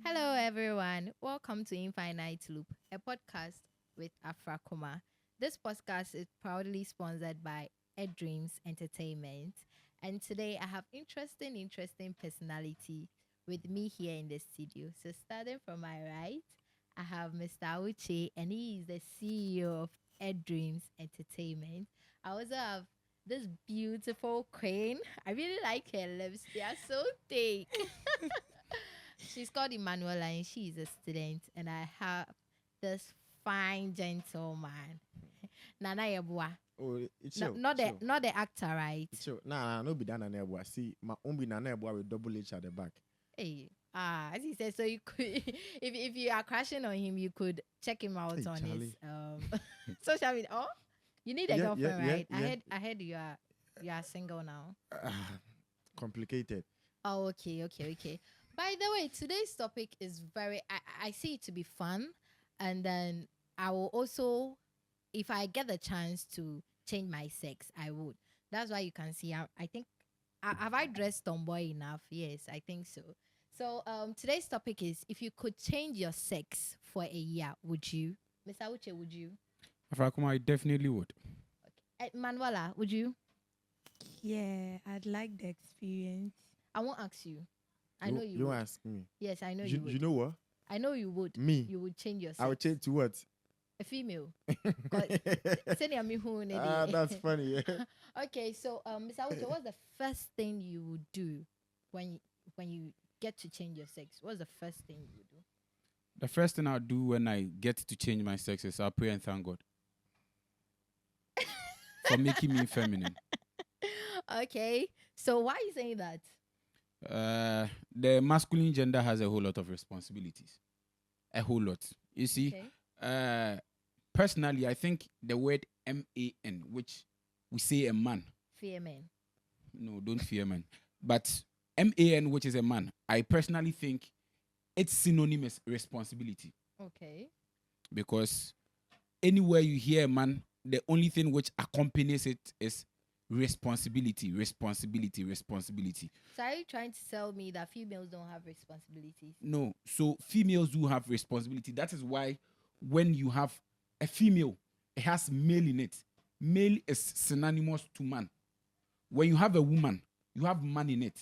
Hello, everyone. Welcome to Infinite Loop, a podcast with Afra Kuma. This podcast is proudly sponsored by Ed Dreams Entertainment. And today I have interesting personality with me here in the studio. So starting from my right, I have Mr. Uche, and he is the CEO of Ed Dreams Entertainment. I also have this beautiful queen. I really like her lips. They are so thick. She's called Emanuela and she is a student. And I have this fine gentleman, Nana Yabua. Oh, it's No, chill, chill. not the actor, right? It's chill. Nah, no be done an airboy. See, my own be an airboy with double H at the back. Hey, as he said, so you could, if you are crashing on him, you could check him out Hey, on his Charlie. social media. Oh, you need a Yeah, yeah, girlfriend, yeah, right? yeah. I heard you are single now. Complicated. Oh, okay. By the way, today's topic is I see it to be fun. And then I will also, if I get the chance to change my sex, I would. That's why you can see, I think, have I dressed tomboy enough? Yes, I think so. So today's topic is if you could change your sex for a year, would you? Mr. Uche, would you? Afrakuma, I definitely would. Okay. Manuela, would you? Yeah, I'd like the experience. I won't ask you. I know you You would. ask me. Yes, I know you would. You know what? I know you would. Me. You would change your sex. I would change to what? A female. Senior me who That's funny. Yeah. Okay, so Mr. Uche, what's the first thing you would do when you get to change your sex? What's the first thing you would do? The first thing I'll do when I get to change my sex is I'll pray and thank God for making me feminine. Okay, so why are you saying that? The masculine gender has a whole lot of responsibilities. A whole lot. You see, Okay. personally, I think the word man, which we say a man. Fear men. No, don't fear man. But man, which is a man, I personally think it's synonymous responsibility. Okay. Because anywhere you hear a man, the only thing which accompanies it is responsibility. So are you trying to tell me that females don't have responsibilities? No, so females do have responsibility. That is why when you have a female, it has male in it. Male is synonymous to man. When you have a woman, you have man in it.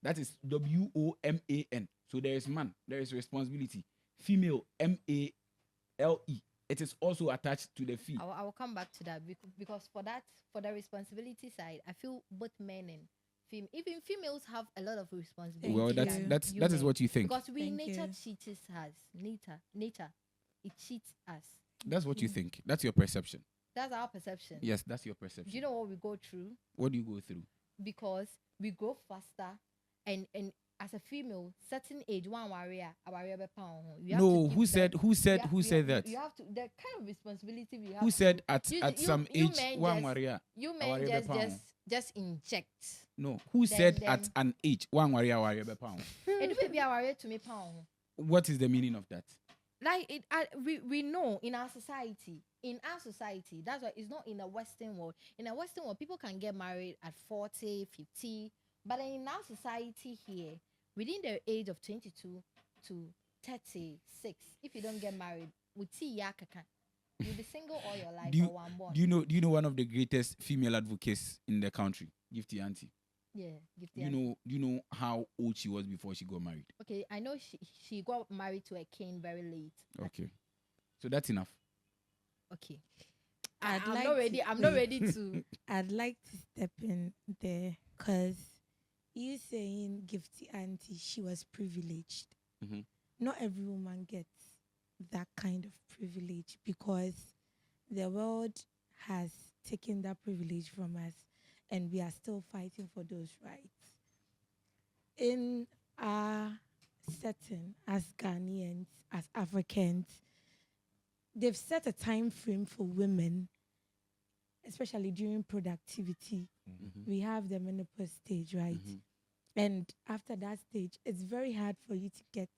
That is WOMAN. So there is man, there is responsibility. Female, MALE. It is also attached to the fee. I will come back to that because for the responsibility side, I feel both men and even females have a lot of responsibility. Well, Thank that is men. what you think. Because Thank nature you. cheats us. Nature, it cheats us. That's what you think. That's your perception. That's our perception. Yes, that's your Do perception. you know what we go through? What do you go through? Because we grow faster, and as a female, certain age, one warrior, a warrior be pound. No, who said that? You have to the kind of responsibility we have. Who said at you- some you age men one just- warrior? you warrior men be just pound. just inject. No, who Then- said then- at an age one warrior be pound? It will be a warrior to me pound. What is the meaning of that? Like it, we know in our society. In our society, that's why it's not in the Western world. In the Western world, people can get married at 40, 50. But in our society here, within the age of 22 to 36, if you don't get married, you'll be single all your life or one born. Do you know one of the greatest female advocates in the country, Gifty Auntie? Yeah, give Do you know how old she was before she got married? Okay, I know she got married to a king very late. Okay, so that's enough. Okay. I'd I'm like not ready. to- I'm not wait. ready to. I'd like to step in there because you saying Gifty Auntie, she was privileged. Mhm. Not every woman gets that kind of privilege because the world has taken that privilege from us and we are still fighting for those rights. In our setting as Ghanaians, as Africans, they've set a time frame for women, especially during productivity. Mhm. We have the menopause stage, right? Mhm. And after that stage, it's very hard for you to get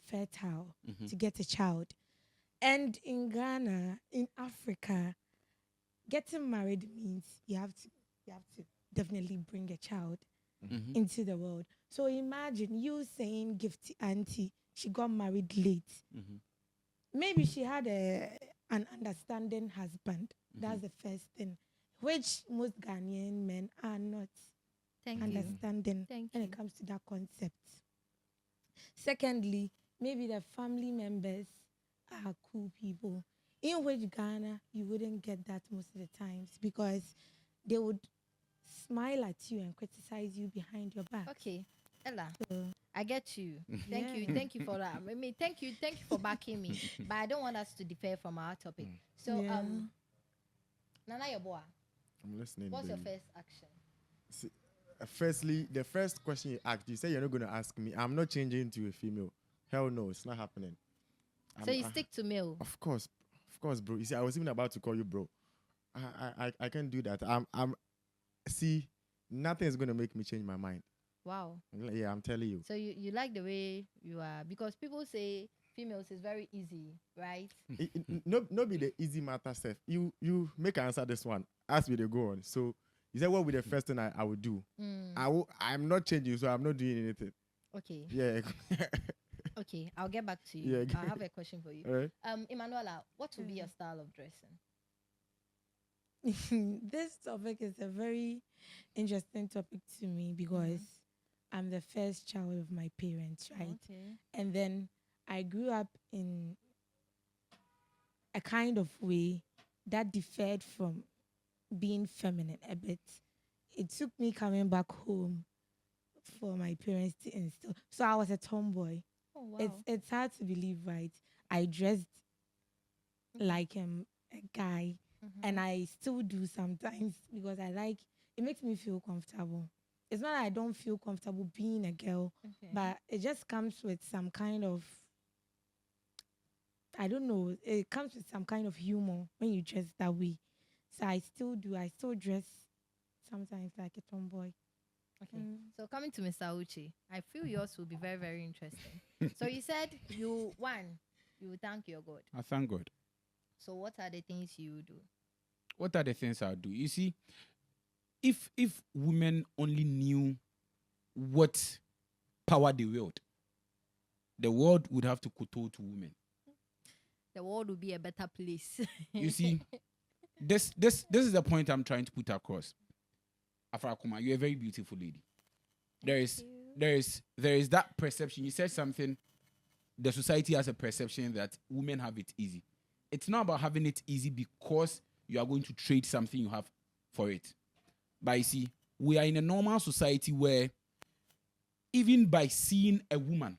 fertile, Mhm. to get a child. And in Ghana, in Africa, getting married means you have to definitely bring a child. Mhm. into the world. So imagine you saying gifty auntie, she got married late. Mhm. Maybe she had an understanding husband. That's the first thing, which most Ghanaian men are not Thank you. understanding Thank when you. it comes to that concept. Secondly, maybe the family members are cool people, in which Ghana you wouldn't get that most of the times because they would smile at you and criticize you behind your back. Okay, Ella, So, I get you. Thank you. yeah. Thank you for that. I mean, thank you for backing me. But I don't want us to defer from our topic. So, Yeah. Nana Yoboa, I'm listening. what's your baby. first action? See, firstly, the first question you asked, you say you're not going to ask me. I'm not changing to a female. Hell no, it's not happening. So you stick to male. Of course, bro. You see, I was even about to call you bro. I can't do that. See, nothing is going to make me change my mind. Wow. Yeah, I'm telling you. So you like the way you are, because people say females is very easy, right? No be the easy matter, Seth. You make an answer this one as we dey go on. So you said what would the first thing I would do? I'm not changing, so I'm not doing anything. Okay. Yeah. Okay. I'll get back to you. Yeah. I'll have a question for you. All right. Emanuela, what will be your style of dressing? This topic is a very interesting topic to me because I'm the first child of my parents, right? Okay. And then I grew up in a kind of way that differed from being feminine a bit. It took me coming back home for my parents to instill. So I was a tomboy. Oh wow. It's hard to believe, right? I dressed like a guy, and I still do sometimes because I like it. Makes me feel comfortable. It's not that I don't feel comfortable being a girl, Okay. but it just comes with some kind of, I don't know, it comes with some kind of humor when you dress that way. So I still do. I still dress sometimes like a tomboy. Okay. So coming to Mr. Uchi, I feel yours will be very, very interesting. So you said you thank your God. I thank God. So what are the things you do? What are the things I'll do? You see, if women only knew what power they wield, the world would have to kowtow to women. The world will be a better place. You see, this is the point I'm trying to put across. Afrakuma, you're a very beautiful lady. There is that perception. You said something. The society has a perception that women have it easy. It's not about having it easy because you are going to trade something you have for it. But you see, we are in a normal society where even by seeing a woman,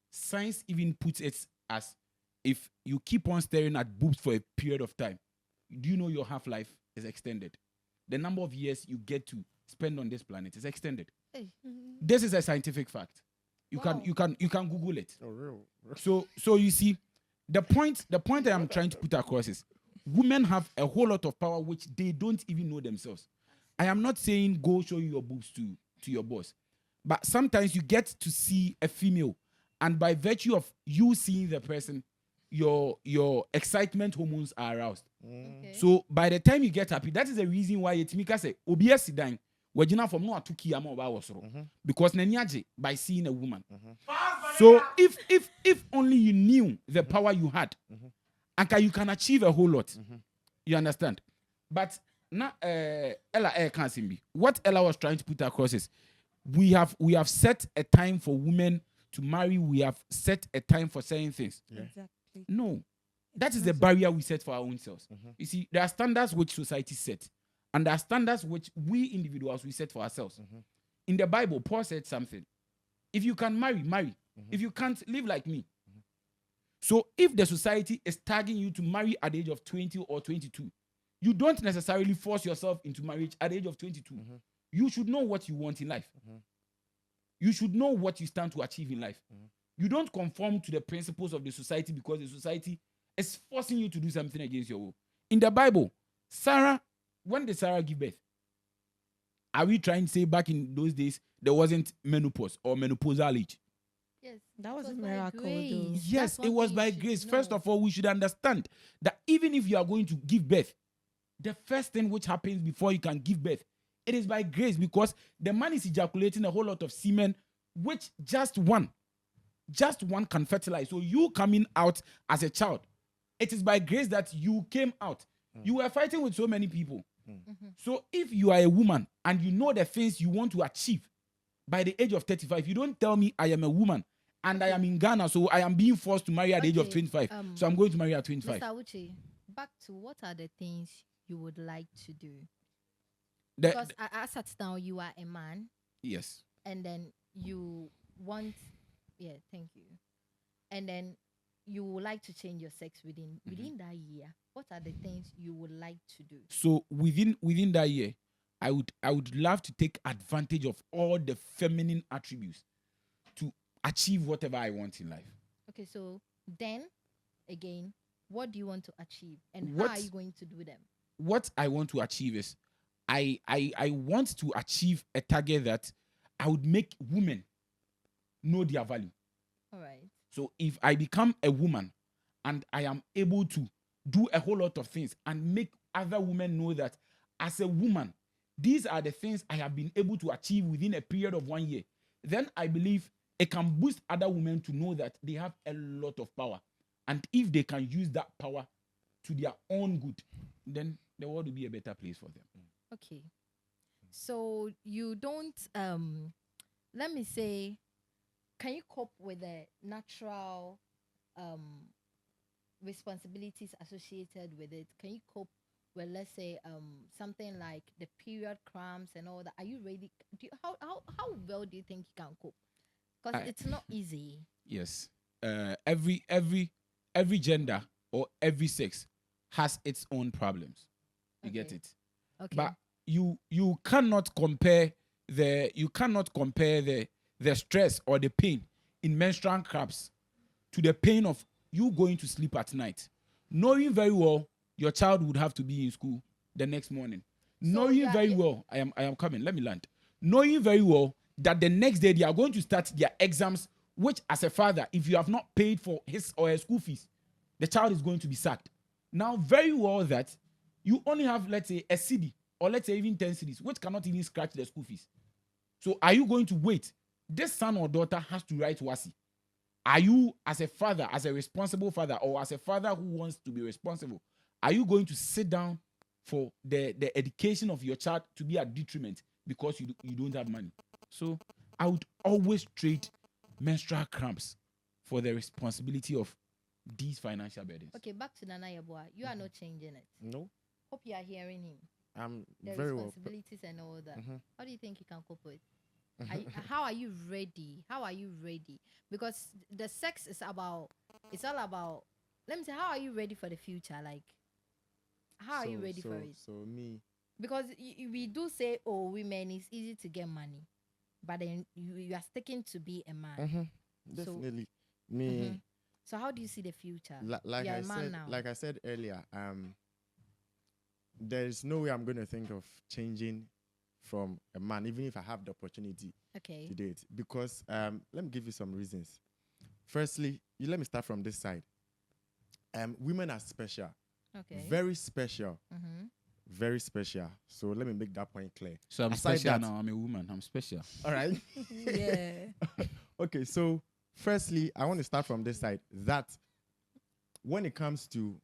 science even puts it as if you keep on staring at boobs for a period of time, do you know your half-life is extended? The number of years you get to spend on this planet is extended. Hey. This is a scientific fact. You Wow. can Google it. Oh, real. So you see, the point that I'm trying to put across is women have a whole lot of power which they don't even know themselves. I am not saying go show your boobs to your boss, but sometimes you get to see a female, and by virtue of you seeing the person, your excitement hormones are aroused. Okay. So by the time you get happy, that is the reason why Etimika say obiya sidan wajina from no atuki ama oba wasoro, because neniaje by seeing a woman. So if only you knew the power you had, and you can achieve a whole lot. You understand? But now Ella can't see me. What Ella was trying to put across is we have set a time for women to marry. We have set a time for saying things. Yeah. Exactly. No. That is the not so- barrier we set for our own selves. You see, there are standards which society set, and there are standards which we individuals we set for ourselves. In the Bible, Paul said something. If you can marry, marry. If you can't, live like me. So if the society is tagging you to marry at the age of 20 or 22, you don't necessarily force yourself into marriage at the age of 22. You should know what you want in life. You should know what you stand to achieve in life. You don't conform to the principles of the society because the society is forcing you to do something against your will. In the Bible, Sarah, when did Sarah give birth? Are we trying to say back in those days there wasn't menopause or menopausal age? Yes. That was It a by miracle, though. grace. Yes, That's one it was thing by you should grace. know. First of all, we should understand that even if you are going to give birth, the first thing which happens before you can give birth It is by grace because the man is ejaculating a whole lot of semen, which just one can fertilize. So you coming out as a child, it is by grace that you came out. You were fighting with so many people. So if you are a woman and you know the things you want to achieve by the age of 35, you don't tell me I am a woman and I am in Ghana, so I am being forced to marry at the age of 25. So I'm going to marry at 25. Mr. Uche, back to what are the things you would like to do? Because as at now, you are a man. Yes. And then you want, thank you. And then you would like to change your sex within that year. What are the things you would like to do? So within that year, I would love to take advantage of all the feminine attributes to achieve whatever I want in life. Okay, so then again, what do you want to achieve, and how are you going to do them? What I want to achieve is I want to achieve a target that I would make women know their value. All right. So if I become a woman and I am able to do a whole lot of things and make other women know that as a woman, these are the things I have been able to achieve within a period of 1 year, then I believe it can boost other women to know that they have a lot of power. And if they can use that power to their own good, then the world will be a better place for them. Okay. So you don't, let me say, can you cope with the natural responsibilities associated with it? Can you cope with, let's say, something like the period cramps and all that? Are you ready? How well do you think you can cope? Because it's not easy. Yes. Every gender or every sex has its own problems. You get it? Okay. But you cannot compare the stress or the pain in menstrual cramps to the pain of you going to sleep at night, knowing very well your child would have to be in school the next morning. So knowing very well, I am coming. Let me land. Knowing very well that the next day they are going to start their exams, which as a father, if you have not paid for his or her school fees, the child is going to be sacked. Now, very well that you only have, let's say, a CD or let's say even 10 CDs, which cannot even scratch the school fees. So are you going to wait? This son or daughter has to write WASI. Are you, as a father, as a responsible father, or as a father who wants to be responsible, are you going to sit down for the education of your child to be at detriment because you don't have money? So I would always trade menstrual cramps for the responsibility of these financial burdens. Okay, back to Nana Yeboah. You are not changing it. No. Hope you are hearing him. The Very well. responsibilities and all that. How do you think you can cope with? How are you ready? How are you ready? Because the sex is all about, let me say, how are you ready for the future? Like, how are you ready for it? So me. Because we do say, oh, women, it's easy to get money. But then you are sticking to be a man. Definitely. Me. So how do you see the future? Like I said earlier, there's no way I'm going to think of changing from a man, even if I have the opportunity to do it. Because let me give you some reasons. Firstly, let me start from this side. Women are special. Okay. Very special. Very special. So let me make that point clear. So I'm special now. I'm a woman. I'm special. All right. Yeah. Okay. So firstly, I want to start from this side. That when it comes to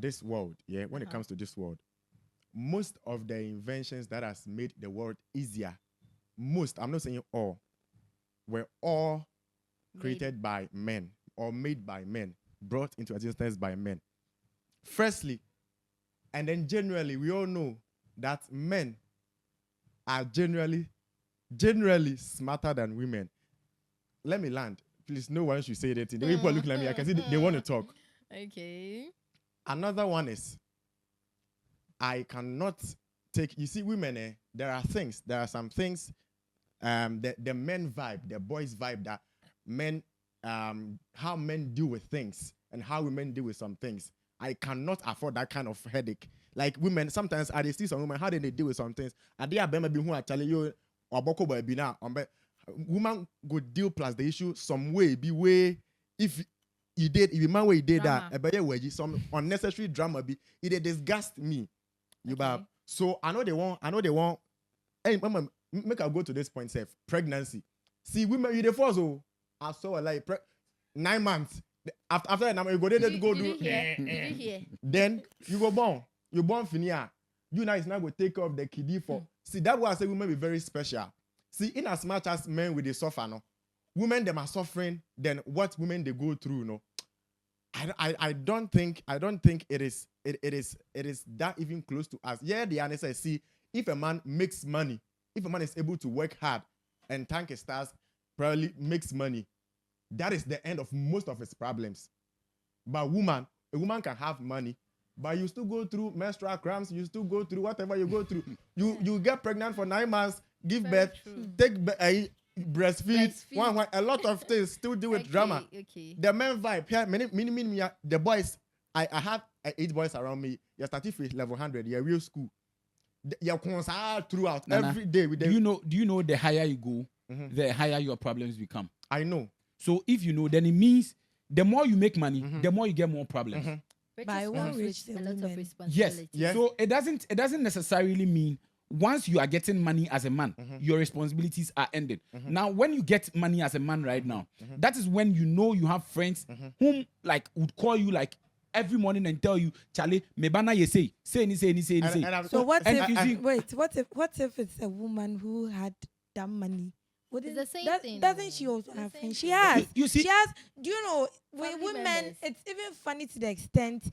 this world, when it comes to this world, most of the inventions that has made the world easier, I'm not saying all, were all created by men or made by men, brought into existence by men. Firstly, and then generally, we all know that men are generally smarter than women. Let me land. Please, no one should say that. The people are looking at me. I can see they want to talk. Okay. Another one is, I cannot take, you see, women, there are some things, the men vibe, the boys vibe, that men, how men deal with things and how women deal with some things. I cannot afford that kind of headache. Like women, sometimes I see some women, how do they deal with some things? I did a who are telling you, or boko boy be now, woman go deal plus the issue some way, be way, if you man way you did that, some unnecessary drama be, it disgust me. Okay. So I know they want Hey, mama, make I go to this point, self. Pregnancy. See, women, you the first, oh, I saw like 9 months. After that, you go there to go Did do. you hear? Did you hear? Then you go born. You born finia. You now is now go take care of the kiddie for. See, that's why I say women be very special. See, in as much as men with the suffer, no, women them are suffering than what women they go through, no. I don't think it is that even close to us. Yeah, the answer is, see, if a man makes money, if a man is able to work hard and thank his stars, probably makes money, that is the end of most of his problems. But a woman can have money, but you still go through menstrual cramps, you still go through whatever you go through. You get pregnant for 9 months, give Very birth, true. take breastfeed, Breastfeed. one, a lot of things still do with drama. Okay. The men vibe, yeah, many, the boys, I have 8 boys around me. You started with level 100, you're real school. You're concerned throughout Nana, every day with them. Do you know the higher you go, Mhm. the higher your problems become. I know. So if you know, then it means the more you make money, Mhm. the more you get more problems. Mhm. But I won't reach a the lot of women. responsibility. Yes. So it doesn't necessarily mean once you are getting money as a man, your responsibilities are ended. Now, when you get money as a man right now, that is when you know you have friends whom like would call you like every morning and tell you, Charlie, me bana ye say any. So what And if you see- what if it's a woman who had that money? It's the same thing, Doesn't she though. also It's the have same friends? She thing. has. You see- she has. Do you know with Family women? members. It's even funny to the extent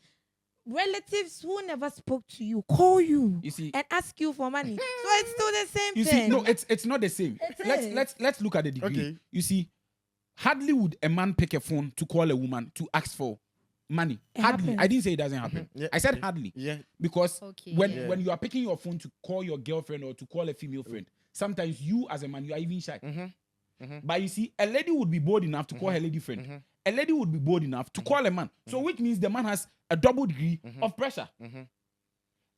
relatives who never spoke to you call you, You see- and ask you for money. So it's still the same You see, thing. no, it's not the same. Let's look at the degree. Okay. You see, hardly would a man pick a phone to call a woman to ask for money. It Hardly. happens. I didn't say it doesn't happen. Yeah, I said yeah. hardly. Yeah. Because Okay, when yeah. when you are picking your phone to call your girlfriend or to call a female friend, sometimes you as a man, you are even shy. But you see, a lady would be bold enough to call her lady friend. A lady would be bold enough to call a man. So which means the man has a double degree of pressure.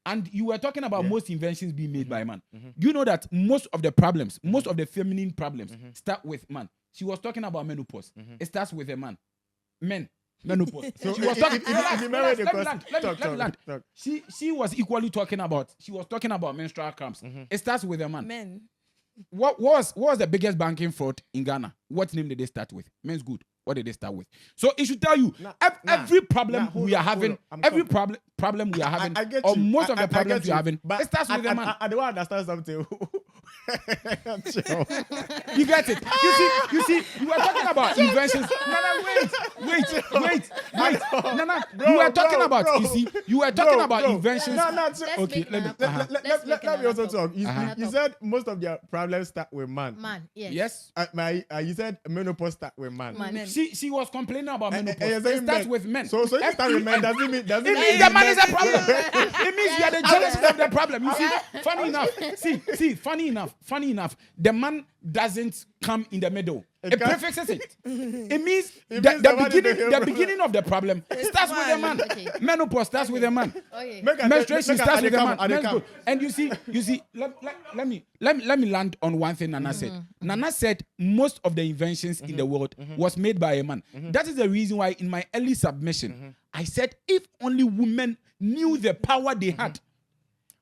And you were talking about most inventions being made by a man. Do you know that most of the problems, most of the feminine problems start with man? She was talking about menopause. It starts with a man. Men. Menopause. So She was talking. if you marry the Let me cause- land. Let me talk. land. She was equally talking about. She was talking about menstrual cramps. It starts with a man. Men. What was the biggest banking fraud in Ghana? What name did they start with? Men's Good. What did they start with? So it should tell you every problem hold we are on, hold having, on. I'm every coming. problem we are having, I get or you. most of I the problems get we are you. having, But it starts with a man. I don't understand something. Chill. You get it? You see, you were talking about inventions. Nana, wait. Nana, you were talking about, bro. you see, you were talking about Bro. inventions. No, Let's Okay, make let me- another topic. Let's make Let me also another talk. You, topic. you said most of their problems start with man. Man, yes. Yes. You said menopause start with man. Man. Men. She was complaining about menopause. you're saying It starts men. with men. So if you start with men, doesn't mean It means the man is a problem. It means you are the genesis of the problem. You see, funny enough, the man doesn't come in the middle. It can't- prefixes it. It means It means the man is the the problem. beginning of the problem starts with a man. Okay. Menopause starts with a man. Okay. Menstruation starts with a man. I dey Men's come. good. And you see, let me land on one thing Nana said. Nana said most of the inventions in the world was made by a man. That is the reason why in my early submission, I said if only women knew the power they had.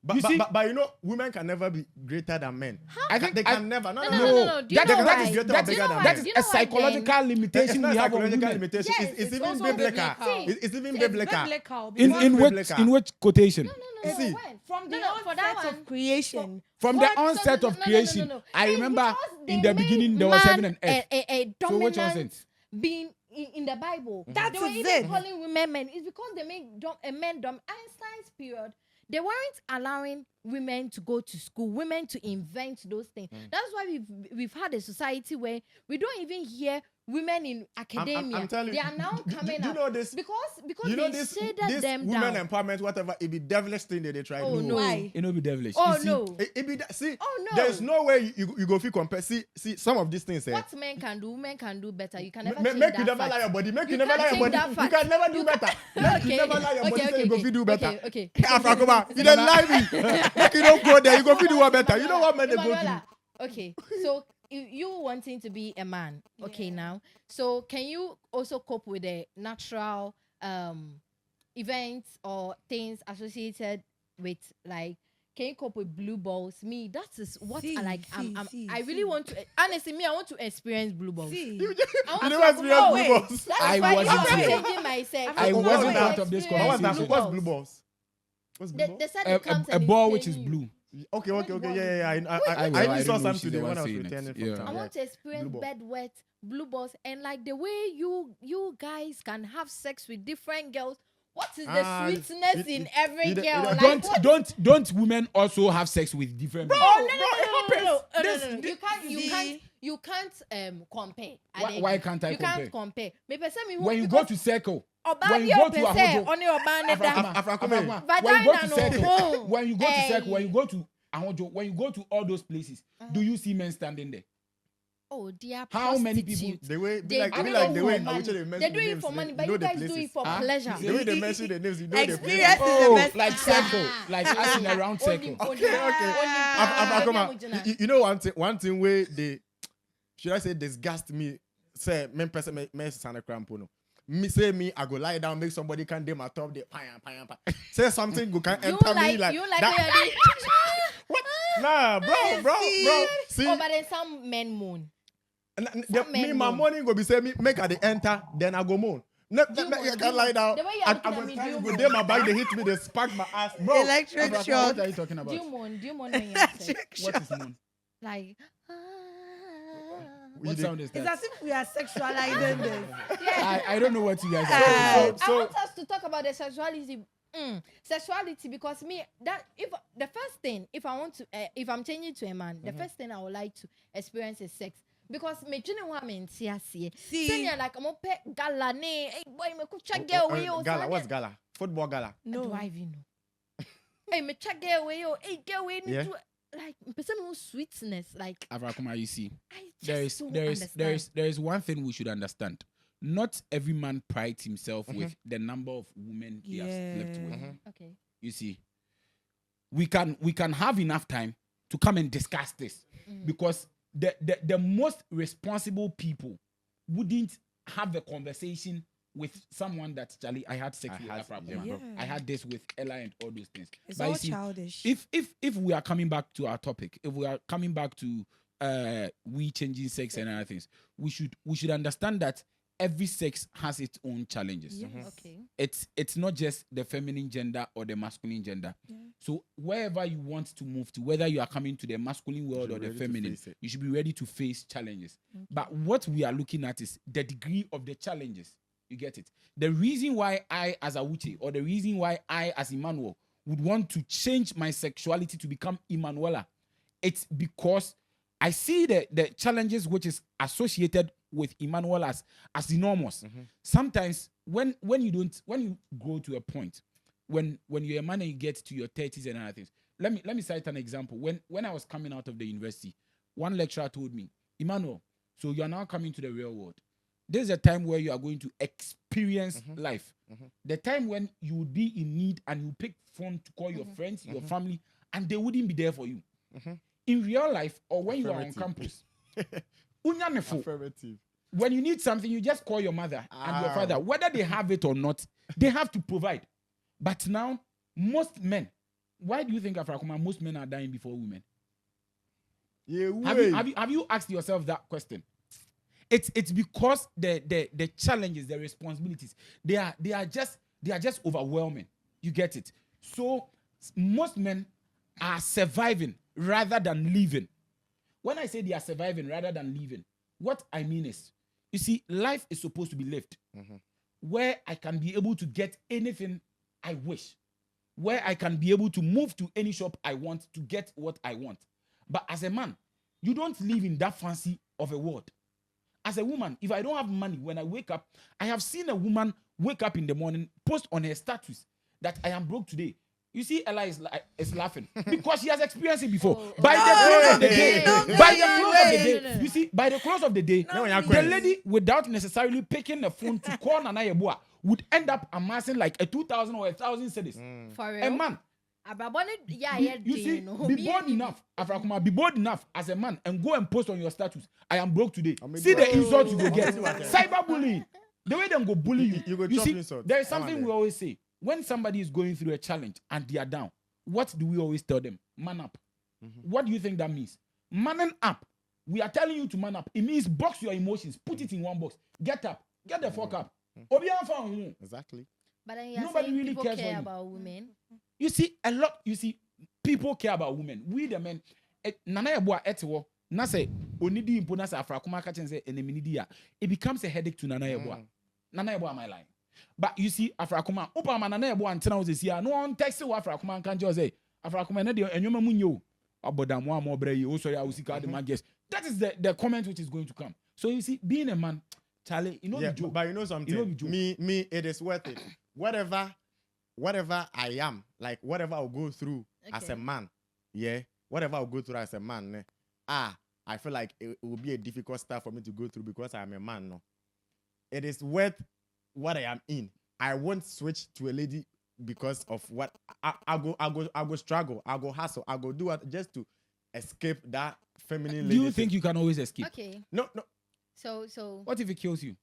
But, You see- but you know, women can never be greater than men. I think they can never. No. No. Do you know that why? is Do you know that why? is Do you a know why psychological then? It's limitation not we have on psychological women. limitation. Yes, it's it's even also biblical. biblical. It's even It's biblical. biblical In because biblical. which quotation? No, See, when? from the for that onset one. of creation. From What? the onset of creation, I It's remember because in they the beginning made there was man heaven and earth. A So which dominant nonsense? being in the Bible. That They were is even it. calling women men. It's because they made a man dumb. Einstein's period, they weren't allowing women to go to school, women to invent those things. That's why we've had a society where we don't even hear women in academia. I'm telling they you, are now do coming you up know this? because You know they this shaded them women down. empowerment, whatever. It be devilish thing that they try to Oh, do. no. Why? It no be devilish. Oh You see, no! It be see. Oh, no. There's no way you go feel compare. See some of these things. What men can do, women can do better. You can never Make change you that never fact. lie your body. Make you You never can't lie your change body. that You fact. can never do better. Make you Okay. never lie your body. Okay, Say you go okay, fit do better. okay. Afrakoma, you don't lie me. Make you don't go there. You go fit do one better. You know what men they go Emanuela, through. okay, so you wanting to be a man, okay, now. So can you also cope with the natural events or things associated with like can you cope with blue balls? Me, that is what See, I like. see, I really see. want to. Honestly, me, I want to experience blue balls. See, I want You to never experienced blue wait, balls? That I is why wasn't I'm here. changing my sex. I want wasn't to part of this experience What's that? conversation. What's blue balls? What's blue balls? They said it comes A and ball it's which is staining you. blue. Okay, Which ball yeah. is I I even saw don't know, some she's the today one when I was saying it. returning from Yeah. town. I want to experience Blue ball. bed wet, blue balls, and like the way you guys can have sex with different girls. What is Ah, the sweetness in every you girl? don't- Like, Don't women also have sex with different people? You can't compare. Why can't I You compare? can't compare. Me person me When you go to circle, Oba when you bi go o to pese, Ahojo, oni oba ne da. Afrakoma, Vagina when you go to no. circle, when you go to Hey. circle, when you go to Ahojo, when you go to all those places, do you see men standing there? Oh, dear. How many people- prostitutes. The way, They do be it like the for way money. Awuche they They mention do the it names, for money, you but know you the guys do places. it for Huh? pleasure. The way they mention the names, you know the Experience places. is the Oh, best. like circle, like us in a round circle. Okay. You know one thing where they should I say disgust me. Say men person me sana crampono. Me say me I go lie down make somebody can dem my top the pie. Say something go can You enter me like like you like that. when you What? Nah, bro. See, Oh, but then some men moan. me men my moan. morning go be say me make I dey enter then I go moan. I moan, can lie down. the way you I are looking go at me, stand, do you go moan? dey my back, they hit me, they spark my ass, bro. Electric Afrakoma, shock. what are you talking about? Do you moan when you have sex? Electric What shock. is moon? Like What did- sound is It's that? as if we are sexualizing this. I don't know what you guys are talking about. I want us to talk about the sexuality because me that if the first thing if I want to if I'm changing to a man, the first thing I would like to experience is sex. Because me junior woman see senior like I'm pe gala ne hey boy me could check girl away Gala, what's gala? Football gala. do No. I even know? Hey me check girl away hey girl away Yeah. like person who sweetness like Afrakoma, you see, I just don't understand. there is one thing we should understand. Not every man prides himself with the number of women he has slept with. Okay. You see, we can have enough time to come and discuss this because the most responsible people wouldn't have the conversation with someone that Charlie I had sex with Afrakoma. Yeah. I had this with Ella and all those things. It's But you all see, childish. if we are coming back to our topic, if we are coming back to we changing sex and other things, we should understand that every sex has its own challenges. Yes. Okay. It's not just the feminine gender or the masculine gender. Yeah. So wherever you want to move to, whether you are coming to the masculine world should or be the ready to feminine, face it. you should be ready to face challenges. But what we are looking at is the degree of the challenges. You get it? The reason why I, as Awuche, or the reason why I, as Emmanuel, would want to change my sexuality to become Emmanuela, it's because I see the challenges which is associated with Emmanuel as enormous. Sometimes when you grow to a point, when you're a man and you get to your 30s and other things. Let me cite an example. When I was coming out of the university, one lecturer told me, Emmanuel, so you are now coming to the real world. There's a time where you are going to experience life. The time when you would be in need and you pick phone to call your friends, your family, and they wouldn't be there for you. In real life or when you are on campus, unyamefo, Affirmative. when you need something, you just call your mother and your father. Whether they have it or not, they have to provide. But now, most men, why do you think, Afrakoma, most men are dying before women? Yeah, Have you asked yourself that question? It's because the challenges, the responsibilities, they are just overwhelming. You get it? So most men are surviving rather than living. When I say they are surviving rather than living, what I mean is, you see, life is supposed to be lived where I can be able to get anything I wish, where I can be able to move to any shop I want to get what I want. But as a man, you don't live in that fancy of a world. As a woman, if I don't have money when I wake up, I have seen a woman wake up in the morning, post on her status that I am broke today. You see, Ella is laughing because she has experienced it before. By the close of the day, you see, by the close of the day, the lady, without necessarily picking the phone to call Nana Yeboah, would end up amassing like a 2,000 or 1,000 cedis. For real. A man. You see, be bold enough, Afrakoma, be bold enough as a man and go and post on your status, I am broke today. See the insult you go get. Cyberbullying. The way they go bully you. You go You chop see, insult. there is something we always say. When somebody is going through a challenge and they are down, what do we always tell them? Man up. What do you think that means? Manning up. We are telling you to man up. It means box your emotions. Put it in one box. Get up. Get the fuck up. Obiara fa ho. Exactly. But then you're Nobody saying really people cares for care you. about women. You see, people care about women. We the men, nana eboa etewo, na say onidi impo na say afrakuma ka chen say enemini a, it becomes a headache to nana eboa. Nana eboa my line. But you see, afrakuma, opa ma nana eboa antena was here. No one text you afrakuma kan just say afrakuma na de enwoma munyo. Abodam wa mo bre yi, o sorry I will see card man guess. That is the comment which is going to come. So you see, being a man, Charlie, you know Yeah, the joke. but you know something. You know the joke. Me, it is worth it. Whatever I am, like whatever I'll go through as a man, yeah, whatever I'll go through as a man, I feel like it will be a difficult stuff for me to go through because I'm a man. No, it is what I am in. I won't switch to a lady because of what I go struggle, I go hustle, I go do what just to escape that feminine lady. Do you think you can always escape? Okay. No. So What if it kills you?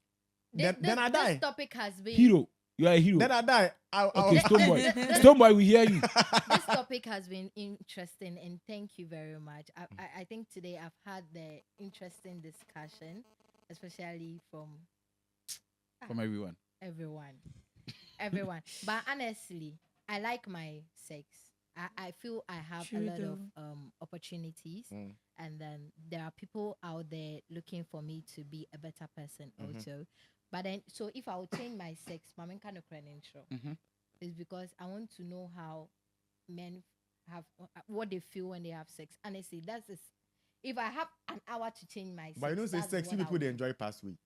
Then I die. This topic has been Hero. You are a hero. Then I die. Okay, Stoneboy. Stoneboy, we hear you. this topic has been interesting, and thank you very much. I think today I've had the interesting discussion, especially from Everyone. everyone. But honestly, I like my sex. I feel I have True a lot though. of opportunities, and then there are people out there looking for me to be a better person also. But then, so if I would change my sex, my kind of intro is because I want to know how men have what they feel when they have sex. Honestly, that's this. If I have an hour to change my sex, But you know, say that's sex, what you I people would they do. enjoy past week.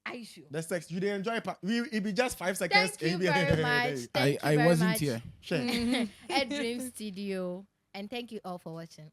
Are you sure? The sex you they enjoy. It be just 5 seconds. Thank you and be- very much. Thank you I very wasn't much. here. Sure. Ed Dream Studio. And thank you all for watching.